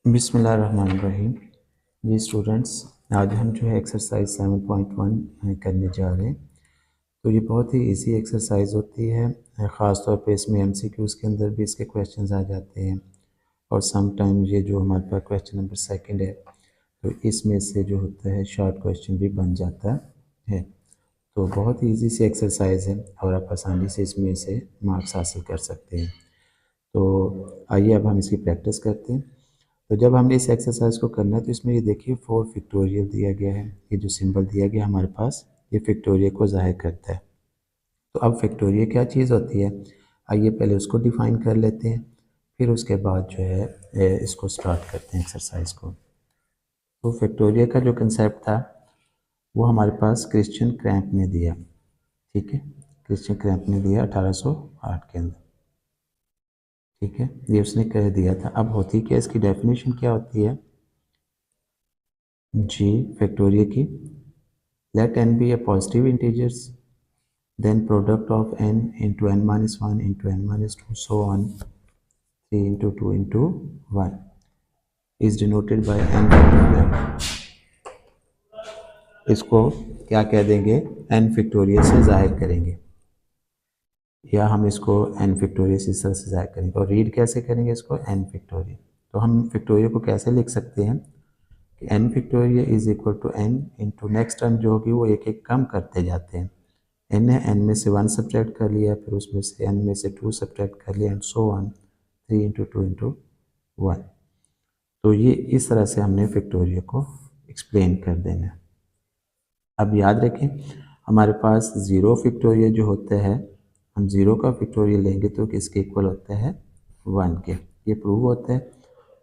बिस्मिल्लाहिर्रहमानिर्रहीम। जी स्टूडेंट्स, आज हम जो है एक्सरसाइज 7.1 करने जा रहे हैं। तो ये बहुत ही इजी एक्सरसाइज होती है, ख़ास तौर पे इसमें एमसीक्यूज़ के अंदर भी इसके क्वेश्चंस आ जाते हैं और सम टाइम ये जो हमारे पास क्वेश्चन नंबर 2 है तो इसमें से जो होता है शॉर्ट क्वेश्चन भी बन जाता है। तो बहुत ही ईजी सी एक्सरसाइज है और आप आसानी से इसमें से मार्क्स हासिल कर सकते हैं। तो आइए अब हम इसकी प्रैक्टिस करते हैं। तो जब हमने इस एक्सरसाइज को करना है तो इसमें ये देखिए 4 फैक्टोरियल दिया गया है। ये जो सिंबल दिया गया हमारे पास ये फैक्टोरियल को ज़ाहिर करता है। तो अब फैक्टोरियल क्या चीज़ होती है, आइए पहले उसको डिफ़ाइन कर लेते हैं, फिर उसके बाद जो है इसको स्टार्ट करते हैं एक्सरसाइज को। तो फैक्टोरियल का जो कंसेप्ट था वो हमारे पास क्रिश्चियन क्रैम्प ने दिया, ठीक है, क्रिश्चियन क्रैम्प ने दिया 1808 के अंदर, ठीक है, ये उसने कह दिया था। अब होती क्या, इसकी डेफिनेशन क्या होती है जी फैक्टोरियल की, let n be a positive integers, then product of n into n minus 1 into n minus 2 so on 3 into 2 into 1 is denoted by n factorial। इसको क्या कह देंगे, n फैक्टोरियल से जाहिर करेंगे, या हम इसको n फैक्टोरियल से इस तरह से जाहिर करेंगे। और रीड कैसे करेंगे इसको, n फैक्टोरियल। तो हम फैक्टोरियल को कैसे लिख सकते हैं कि n factorial is equal to n into next term जो होगी वो एक एक कम करते जाते हैं। n है, n में से 1 सब्ट्रैक्ट कर लिया, फिर उसमें से n में से 2 सब्ट्रैक्ट कर लिया and so on 3 into 2 into 1। तो ये इस तरह से हमने फैक्टोरियल को एक्सप्लेन कर देना है। अब याद रखें हमारे पास 0 फैक्टोरियल जो होता है, हम 0 का फैक्टोरियल लेंगे तो किसके इक्वल होता है, 1 के। ये प्रूव होता है।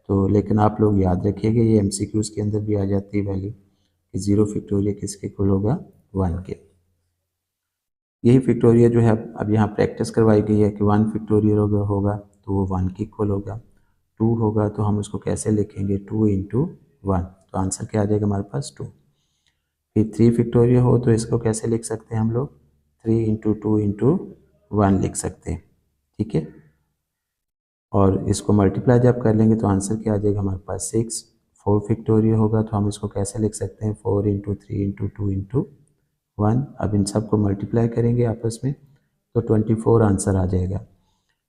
तो लेकिन आप लोग याद रखिएगा ये एमसीक्यूज़ के अंदर भी आ जाती है वैल्यू कि 0 फैक्टोरियल किसके इक्वल होगा, 1 के। यही फैक्टोरियल जो है अब यहाँ प्रैक्टिस करवाई गई है कि 1 फैक्टोरियल होगा तो वो 1 के इक्वल होगा। 2 होगा तो हम उसको कैसे लिखेंगे, 2 इंटू 1, तो आंसर क्या आ जाएगा हमारे पास 2। फिर 3 फैक्टोरियल हो तो इसको कैसे लिख सकते हैं हम लोग, 3 इंटू 2 इंटू 1 लिख सकते हैं, ठीक है। और इसको मल्टीप्लाई जब कर लेंगे तो आंसर क्या आ जाएगा हमारे पास 6। 4 फैक्टोरियल होगा तो हम इसको कैसे लिख सकते हैं, 4 इंटू 3 इंटू 2 इंटू 1। अब इन सब को मल्टीप्लाई करेंगे आपस में तो 24 आंसर आ जाएगा।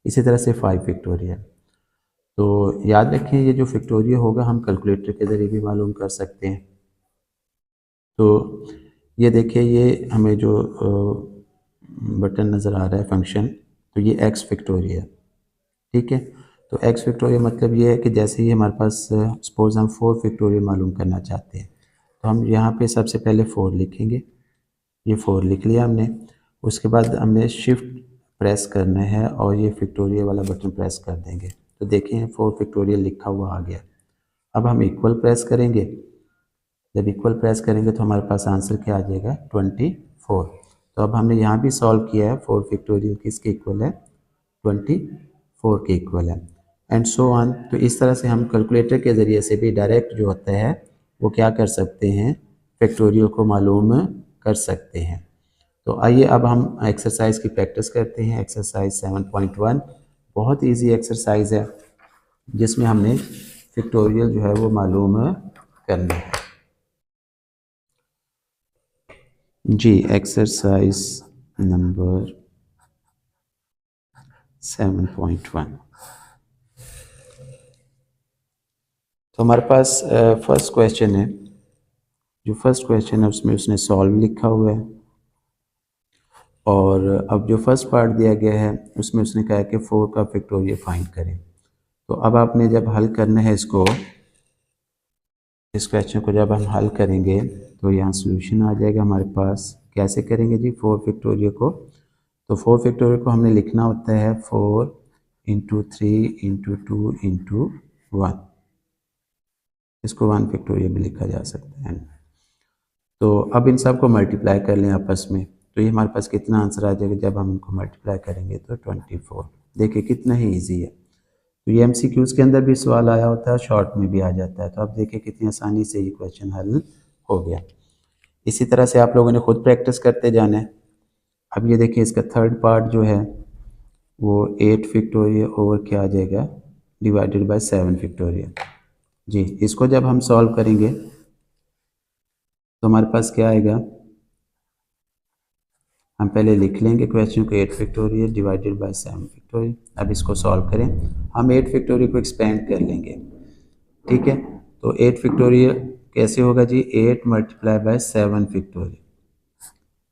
इसी तरह से 5 फैक्टोरियल। तो याद रखें ये जो फैक्टोरियल होगा हम कैलकुलेटर के ज़रिए भी मालूम कर सकते हैं। तो ये देखिए ये हमें जो बटन नज़र आ रहा है फंक्शन, तो ये एक्स फैक्टोरियल, ठीक है। तो एक्स फैक्टोरियल मतलब ये है कि जैसे ही हमारे पास सपोज हम 4 फैक्टोरियल मालूम करना चाहते हैं तो हम यहाँ पे सबसे पहले 4 लिखेंगे, ये 4 लिख लिया हमने। उसके बाद हमने शिफ्ट प्रेस करना है और ये फैक्टोरियल वाला बटन प्रेस कर देंगे तो देखें 4 फैक्टोरियल लिखा हुआ आ गया। अब हम इक्वल प्रेस करेंगे, जब इक्वल प्रेस करेंगे तो हमारे पास आंसर क्या आ जाएगा, 24। तो अब हमने यहाँ भी सॉल्व किया है, 4 फैक्टोरियल किसके इक्वल है, 24 के इक्वल है एंड सो ऑन। तो इस तरह से हम कैलकुलेटर के ज़रिए से भी डायरेक्ट जो होता है वो क्या कर सकते हैं, फैक्टोरियल को मालूम कर सकते हैं। तो आइए अब हम एक्सरसाइज की प्रैक्टिस करते हैं। एक्सरसाइज 7.1 बहुत इजी एक्सरसाइज है जिसमें हमने फैक्टोरियल जो है वो मालूम करना है। जी एक्सरसाइज नंबर 7.1। तो हमारे पास फर्स्ट क्वेश्चन है, जो फर्स्ट क्वेश्चन है उसमें उसने सॉल्व लिखा हुआ है और अब जो फर्स्ट पार्ट दिया गया है उसमें उसने कहा है कि 4 का फैक्टोरियल फाइंड करें। तो अब आपने जब हल करना है इसको, इस क्वेश्चन को जब हम हल करेंगे तो यहाँ सोल्यूशन आ जाएगा हमारे पास। कैसे करेंगे जी 4 फैक्टोरियल को, तो 4 फैक्टोरियल को हमने लिखना होता है 4 इंटू 3 इंटू 2 इंटू 1, इसको 1 फैक्टोरियल भी लिखा जा सकता है। तो अब इन सब को मल्टीप्लाई कर लें आपस में तो ये हमारे पास कितना आंसर आ जाएगा जब हम इनको मल्टीप्लाई करेंगे तो 24। देखिए कितना ही ईजी है। तो ये एमसीक्यूज़ के अंदर भी सवाल आया होता है, शॉर्ट में भी आ जाता है। तो आप देखिए कितनी आसानी से ये क्वेश्चन हल हो गया। इसी तरह से आप लोगों ने खुद प्रैक्टिस करते जाना है। अब ये देखिए इसका थर्ड पार्ट जो है वो 8 फैक्टोरियल ओवर क्या आ जाएगा, डिवाइडेड बाय 7 फैक्टोरियल। जी, इसको जब हम सॉल्व करेंगे तो हमारे पास क्या आएगा, हम पहले लिख लेंगे क्वेश्चन को 8 फैक्टोरियल डिवाइडेड बाय 7 फैक्टोरियल। अब इसको सॉल्व करें, हम 8 फैक्टोरियल को एक्सपेंड कर लेंगे, ठीक है। तो 8 फैक्टोरियल कैसे होगा जी, 8 मल्टीप्लाई बाय 7 फैक्टोरियल।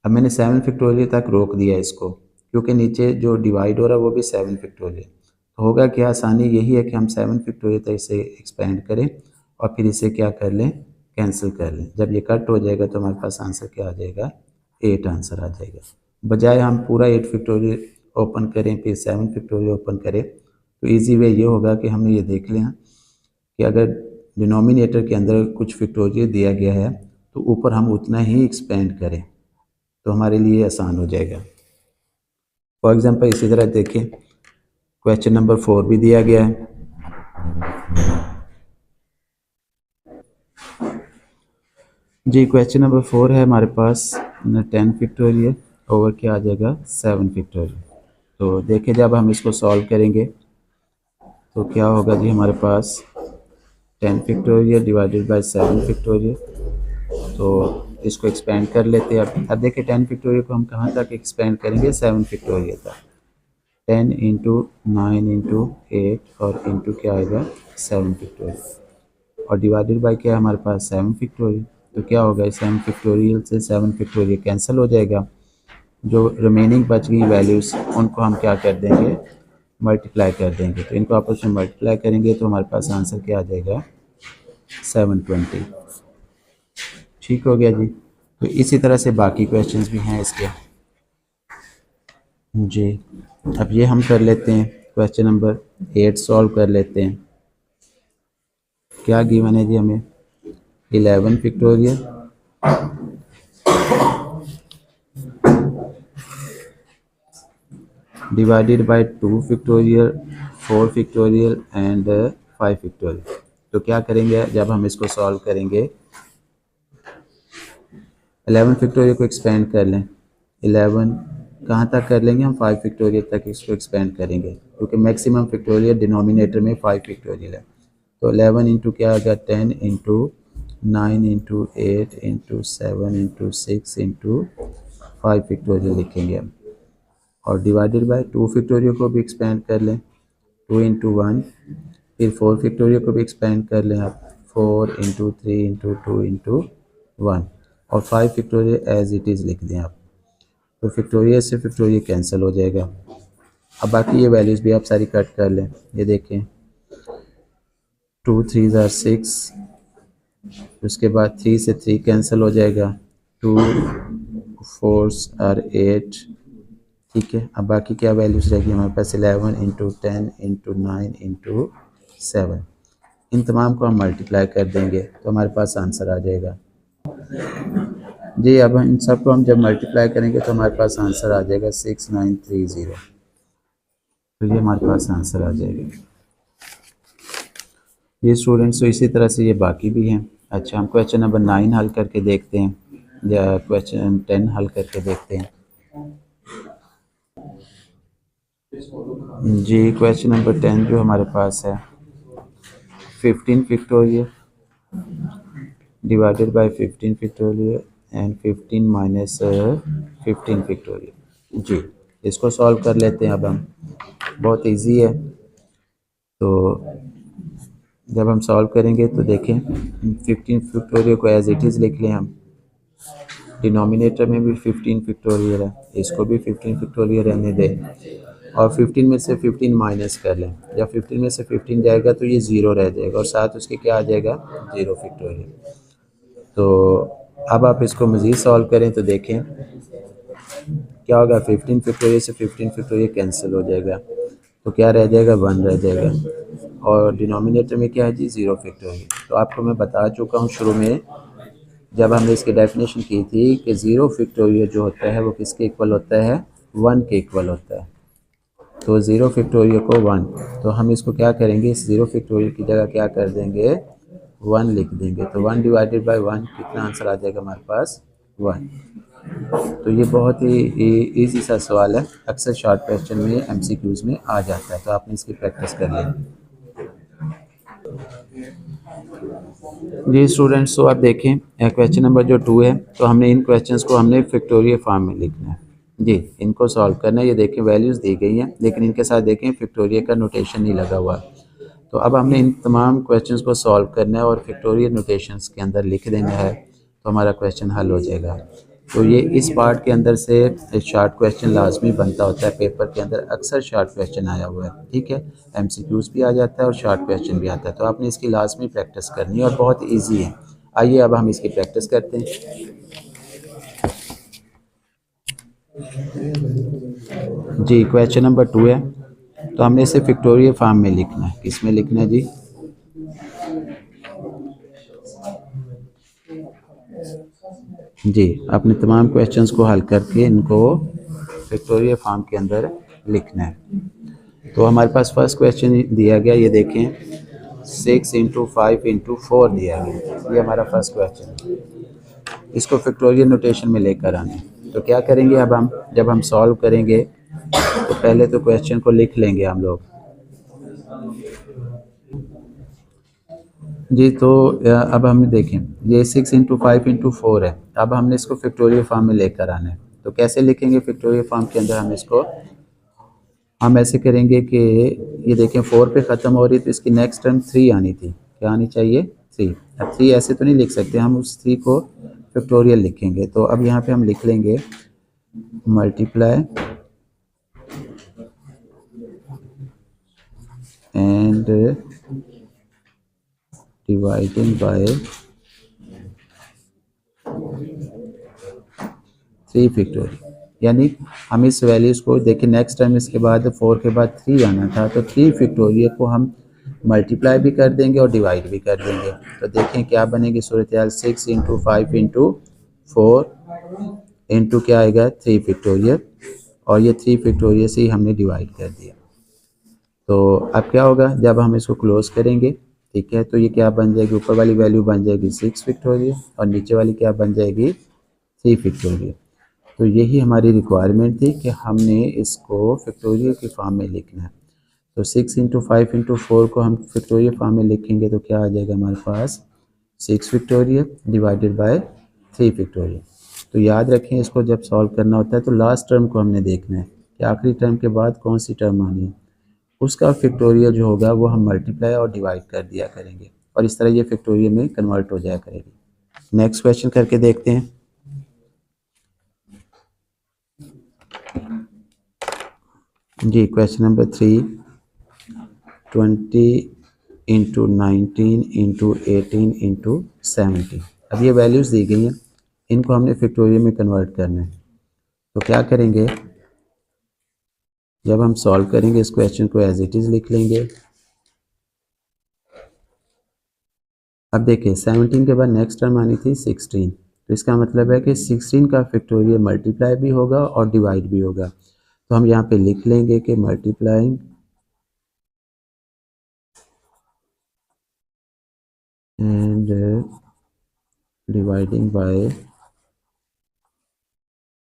अब मैंने 7 फैक्टोरियल तक रोक दिया इसको, क्योंकि नीचे जो डिवाइड हो रहा है वो भी 7 फैक्टोरियल। तो होगा क्या, आसानी यही है कि हम 7 फैक्टोरियल तक इसे एक्सपेंड करें और फिर इसे क्या कर लें, कैंसिल कर लें। जब ये कट हो जाएगा तो हमारे पास आंसर क्या आ जाएगा, 8 आंसर आ जाएगा। बजाय हम पूरा 8 फैक्टोरियल ओपन करें फिर 7 फैक्टोरियल ओपन करें, तो ईजी वे ये होगा कि हमने ये देख लिया कि अगर डिनोमिनेटर के अंदर कुछ फैक्टोरियल दिया गया है तो ऊपर हम उतना ही एक्सपेंड करें, तो हमारे लिए आसान हो जाएगा। फॉर एग्जांपल इसी तरह देखें, क्वेश्चन नंबर 4 भी दिया गया है। जी, क्वेश्चन नंबर 4 है हमारे पास 10 फैक्टोरियल ओवर क्या आ जाएगा 7 फैक्टोरियल। तो देखिए जब हम इसको सॉल्व करेंगे तो क्या होगा जी, हमारे पास 10 फैक्टोरियल डिवाइडेड बाय 7 फैक्टोरियल। तो इसको एक्सपेंड कर लेते हैं। अब देखिए 10 फैक्टोरियल को हम कहाँ तक एक्सपेंड करेंगे, 7 फैक्टोरियल तक। 10 इंटू 9 इंटू 8 और इंटू क्या आएगा 7 फैक्टोरियल, और डिवाइडेड बाय क्या है हमारे पास 7 फैक्टोरियल। तो क्या होगा, 7 फैक्टोरियल से 7 फैक्टोरियल कैंसिल हो जाएगा। जो रिमेनिंग बच गई वैल्यूज़ उनको हम क्या कर देंगे, मल्टीप्लाई कर देंगे। तो इनको आपस में मल्टीप्लाई करेंगे तो हमारे पास आंसर क्या आ जाएगा 720। ठीक हो गया जी। तो इसी तरह से बाकी क्वेश्चंस भी हैं इसके जी। अब ये हम कर लेते हैं, क्वेश्चन नंबर 8 सॉल्व कर लेते हैं। क्या गिवन है जी हमें, 11 factorial divided bye 2 factorial 4 factorial and 5 factorial. तो क्या करेंगे, जब हम इसको सॉल्व करेंगे 11 फैक्टोरियल को एक्सपेंड कर लें। 11 कहाँ तक कर लेंगे हम, 5 फैक्टोरियल तक इसको एक्सपेंड करेंगे, क्योंकि मैक्सिमम फैक्टोरियल डिनोमिनेटर में 5 फैक्टोरियल है। तो 11 इंटू क्या आ गया 10 into 9 into 8 into 7 into 6 into 5 factorial लिखेंगे हम। और डिवाइडेड बाय 2 फैक्टोरियल को भी एक्सपेंड कर लें, 2 इंटू 1। फिर 4 फैक्टोरियल को भी एक्सपेंड कर लें आप, 4 इंटू 3 इंटू 2 इंटू 1। और 5 फैक्टोरियल एज इट इज़ लिख दें आप। तो फैक्टोरियल से फैक्टोरियल कैंसिल हो जाएगा। अब बाकी ये वैल्यूज़ भी आप सारी कट कर लें। ये देखें 2 3 आर 6, उसके बाद 3 से 3 कैंसिल हो जाएगा, 2 4 आर 8। ठीक है, अब बाकी क्या वैल्यूज़ रहेगी हमारे पास, 11 इंटू 10 इंटू 9 इंटू 7। इन तमाम को हम मल्टीप्लाई कर देंगे तो हमारे पास आंसर आ जाएगा जी। अब इन सब को हम जब मल्टीप्लाई करेंगे तो हमारे पास आंसर आ जाएगा 6930। तो ये हमारे पास आंसर आ जाएगा ये स्टूडेंट्स। तो इसी तरह से ये बाकी भी हैं। अच्छा, हम क्वेश्चन नंबर 9 हल करके देखते हैं, या क्वेश्चन 10 हल करके देखते हैं जी। क्वेश्चन नंबर 10 जो हमारे पास है 15 factorial divided by 15 factorial and 15 minus 15 factorial जी। इसको सॉल्व कर लेते हैं अब हम, बहुत इजी है। तो जब हम सॉल्व करेंगे तो देखें 15 फैक्टोरियल को एज इट इज़ लिख लें हम। डिनोमिनेटर में भी 15 फैक्टोरियल है, इसको भी 15 फैक्टोरियल रहने दें, और 15 में से 15 माइनस कर लें। जब 15 में से 15 जाएगा तो ये 0 रह जाएगा, और साथ उसके क्या आ जाएगा 0 फैक्टोरियल। तो अब आप इसको मज़ीद सॉल्व करें तो देखें क्या होगा, 15 फैक्टोरियल से 15 फैक्टोरियल कैंसिल हो जाएगा, तो क्या रह जाएगा 1 रह जाएगा, और डिनोमिनेटर में क्या है जी 0 फैक्टोरियल। तो आपको मैं बता चुका हूँ शुरू में जब हमने इसकी डेफिनेशन की थी कि 0 फैक्टोरियल जो होता है वो किसके इक्वल होता है, 1 के इक्वल होता है। तो 0 फैक्टोरियल को 1, तो हम इसको क्या करेंगे, इस 0 फैक्टोरियल की जगह क्या कर देंगे 1 लिख देंगे। तो 1 डिवाइडेड बाय 1 कितना आंसर आ जाएगा हमारे पास 1। तो ये बहुत ही ईजी सा सवाल है, अक्सर शॉर्ट क्वेश्चन में MCQs में आ जाता है, तो आपने इसकी प्रैक्टिस कर ली। जी स्टूडेंट्स, तो आप देखें क्वेश्चन नंबर जो 2 है, तो हमने इन क्वेश्चंस को हमने फैक्टोरियल फॉर्म में लिखना है जी। इनको सॉल्व करना है। ये देखें वैल्यूज़ दी गई हैं, लेकिन इनके साथ देखें फैक्टोरियल का नोटेशन नहीं लगा हुआ। तो अब हमने इन तमाम क्वेश्चंस को सॉल्व करना है और फैक्टोरियल नोटेशंस के अंदर लिख देना है, तो हमारा क्वेश्चन हल हो जाएगा। तो ये इस पार्ट के अंदर से शॉर्ट क्वेश्चन लाजमी बनता होता है। पेपर के अंदर अक्सर शॉर्ट क्वेश्चन आया हुआ है, ठीक है। एमसीक्यूज भी आ जाता है और शॉर्ट क्वेश्चन भी आता है, तो आपने इसकी लाजमी प्रैक्टिस करनी है और बहुत ईजी है। आइए अब हम इसकी प्रैक्टिस करते हैं। जी क्वेश्चन नंबर 2 है, तो हमने इसे फैक्टोरियल फॉर्म में लिखना है। किस में लिखना है जी? जी, अपने तमाम क्वेश्चंस को हल करके इनको फैक्टोरियल फॉर्म के अंदर लिखना है। तो हमारे पास फर्स्ट क्वेश्चन दिया गया, ये देखें 6 इंटू 5 इंटू 4 दिया गया। ये हमारा फर्स्ट क्वेश्चन है। इसको फैक्टोरियल नोटेशन में लेकर आना है। तो क्या करेंगे अब हम, जब हम सॉल्व करेंगे तो पहले तो क्वेश्चन को लिख लेंगे हम लोग जी। तो अब हम देखें, ये 6 इंटू 5 इंटू 4 है। अब हमने इसको फैक्टोरियल फॉर्म में लेकर आना है। तो कैसे लिखेंगे फैक्टोरियल फॉर्म के अंदर? हम ऐसे करेंगे कि ये देखें 4 पे ख़त्म हो रही, तो इसकी नेक्स्ट टर्म 3 आनी थी। क्या आनी चाहिए? 3। अब 3 ऐसे तो नहीं लिख सकते, हम उस 3 को फैक्टोरियल लिखेंगे। तो अब यहाँ पे हम लिख लेंगे multiply and dividing bye 3 factorial. यानी हम इस वैल्यूज़ को देखिए, नेक्स्ट टाइम इसके बाद 4 के बाद 3 आना था, तो 3 फैक्टोरियल को हम मल्टीप्लाई भी कर देंगे और डिवाइड भी कर देंगे। तो देखें क्या बनेगी सूरत हाल। 6 इंटू 5 इंटू 4 इंटू क्या आएगा? 3 फैक्टोरियल, और ये 3 फैक्टोरियल से ही हमने डिवाइड कर दिया। तो अब क्या होगा जब हम इसको क्लोज करेंगे, ठीक है, तो ये क्या बन जाएगी? ऊपर वाली वैल्यू बन जाएगी 6 फैक्टोरियल और नीचे वाली क्या बन जाएगी? 3 फैक्टोरियल। तो यही हमारी रिक्वायरमेंट थी कि हमने इसको फैक्टोरियल के फॉर्म में लिखना है। तो 6 इंटू 5 इंटू 4 को हम फैक्टोरियल फॉर्म में लिखेंगे तो क्या आ जाएगा हमारे पास? 6 फैक्टोरियल डिवाइडेड बाय 3 फैक्टोरियल। तो याद रखें, इसको जब सॉल्व करना होता है तो लास्ट टर्म को हमने देखना है कि आखिरी टर्म के बाद कौन सी टर्म आनी है। उसका फैक्टोरियल जो होगा वो हम मल्टीप्लाई और डिवाइड कर दिया करेंगे, और इस तरह ये फैक्टोरियल में कन्वर्ट हो जाया करेगी। नेक्स्ट क्वेश्चन करके देखते हैं। जी question number 3, 20 into 19 into 18 into 70। अब ये वैल्यूज़ दी गई हैं, इनको हमने फैक्टोरियल में कन्वर्ट करना है। तो क्या करेंगे, जब हम सॉल्व करेंगे इस क्वेश्चन को एज इट इज़ लिख लेंगे। अब देखिए 17 के बाद नेक्स्ट टर्म आनी थी 16, तो इसका मतलब है कि 16 का फैक्टोरियल मल्टीप्लाई भी होगा और डिवाइड भी होगा। तो हम यहाँ पे लिख लेंगे कि multiplying and dividing bye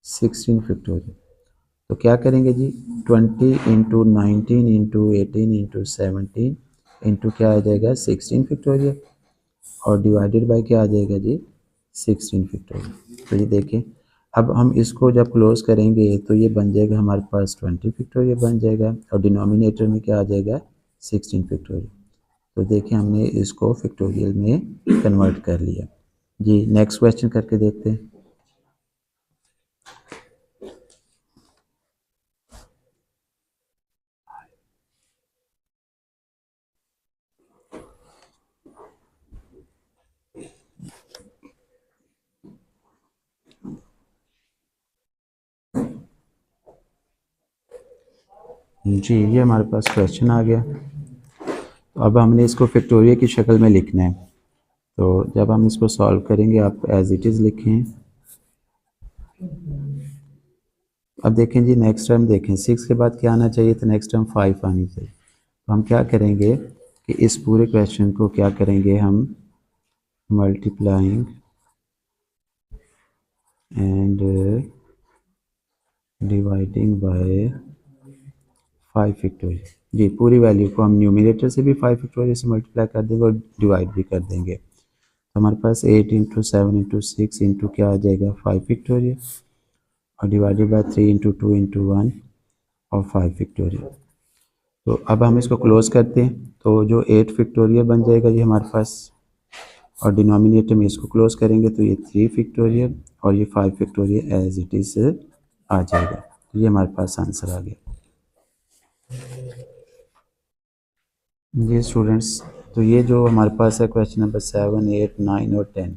16 factorial. तो क्या करेंगे जी, 20 इंटू 19 इंटू 18 इंटू 17 इंटू क्या आ जाएगा? 16 फैक्टोरियल, और डिवाइडेड बाय क्या आ जाएगा जी? 16 फैक्टोरियल। तो ये देखें, अब हम इसको जब क्लोज करेंगे तो ये बन जाएगा हमारे पास 20 फैक्टोरियल बन जाएगा, और डिनोमिनेटर में क्या आ जाएगा? 16 फैक्टोरियल। तो देखिए हमने इसको फैक्टोरियल में कन्वर्ट कर लिया जी। नेक्स्ट क्वेश्चन करके देखते हैं। जी ये हमारे पास क्वेश्चन आ गया। तो अब हमने इसको फैक्टोरियल की शक्ल में लिखना है। तो जब हम इसको सॉल्व करेंगे, आप एज इट इज़ लिखें। अब देखें जी, नेक्स्ट टर्म देखें, 6 के बाद क्या आना चाहिए? तो नेक्स्ट टर्म 5 आनी चाहिए। तो हम क्या करेंगे कि इस पूरे क्वेश्चन को क्या करेंगे, हम multiplying and dividing by 5 factorial जी, पूरी वैल्यू को हम न्यूमिनेटर से भी 5 फैक्टोरियल से मल्टीप्लाई कर देंगे और डिवाइड भी कर देंगे। तो हमारे पास 8 इंटू 7 इंटू 6 इंटू क्या आ जाएगा 5 फैक्टोरियल और डिवाइडेड बाय 3 इंटू 2 इंटू 1 और 5 फैक्टोरियल। तो अब हम इसको क्लोज करते हैं, तो जो 8 फैक्टोरियल बन जाएगा ये हमारे पास, और डिनोमिनेटर में इसको क्लोज करेंगे तो ये 3 फैक्टोरियल और ये 5 फैक्टोरियल एज इट इज़ आ जाएगा। तो ये हमारे पास आंसर आ गया। ये स्टूडेंट्स, तो ये जो हमारे पास है क्वेश्चन नंबर 7, 8, 9 और 10,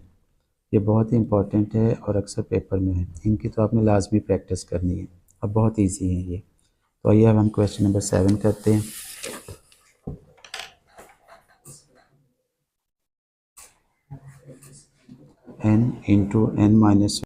ये बहुत ही इंपॉर्टेंट है और अक्सर पेपर में है, इनकी तो आपने लाजमी प्रैक्टिस करनी है और बहुत इजी है ये। तो आइए अब हम क्वेश्चन नंबर 7 करते हैं। n into n minus